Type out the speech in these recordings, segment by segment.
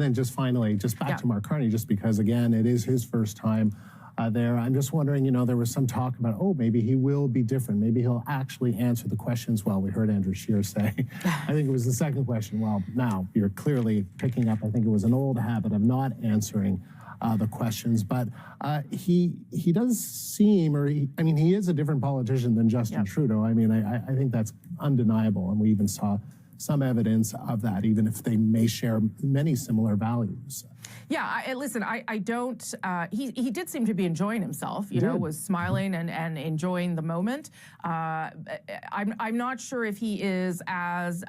And then just finally, just back to Mark Carney, just because, again, it is his first time there. I'm just wondering, there was some talk about, maybe he will be different. Maybe he'll actually answer the questions well. We heard Andrew Scheer say, I think it was the second question, well, now you're clearly picking up, I think it was an old habit of not answering the questions, but he does seem, he is a different politician than Justin Trudeau. I think that's undeniable, and we even saw some evidence of that, even if they may share many similar values. Yeah, listen, I don't, he did seem to be enjoying himself, was smiling and enjoying the moment. I'm not sure if he is as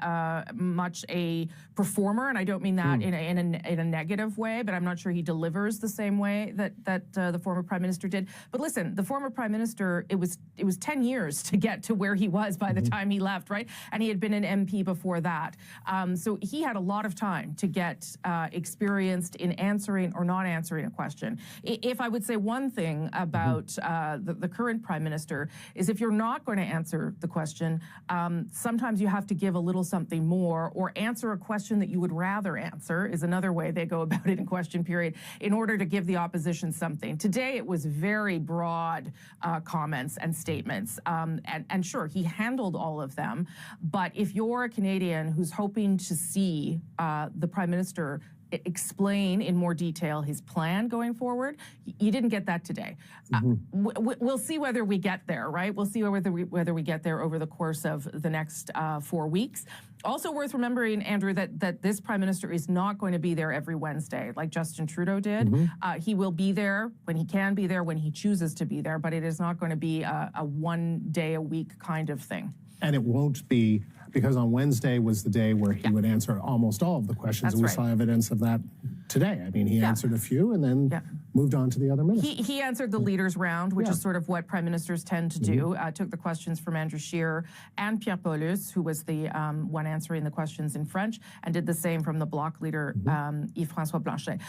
much a performer, and I don't mean that in a negative way, but I'm not sure he delivers the same way that the former Prime Minister did. But listen, the former Prime Minister, it was 10 years to get to where he was by the time he left, right? And he had been an MP before that. So he had a lot of time to get experienced in answering or not answering a question. If I would say one thing about the current Prime Minister is, if you're not going to answer the question, sometimes you have to give a little something more, or answer a question that you would rather answer, is another way they go about it in question period, in order to give the opposition something. Today it was very broad comments and statements, and sure, he handled all of them, but if you're a Canadian who's hoping to see the Prime Minister explain in more detail his plan going forward, you didn't get that today. We'll see whether we get there, right? We'll see whether we get there over the course of the next 4 weeks. Also worth remembering, Andrew, that this Prime Minister is not going to be there every Wednesday like Justin Trudeau did. He will be there when he can be there, when he chooses to be there, but it is not going to be a one-day-a-week kind of thing. And it won't be, because on Wednesday was the day where he would answer almost all of the questions. And we saw evidence of that today. He answered a few and then moved on to the other ministers. He answered the leaders round, which is sort of what Prime Ministers tend to do. Took the questions from Andrew Scheer and Pierre Paulus, who was the one answering the questions in French, and did the same from the Bloc leader, Yves-François Blanchet.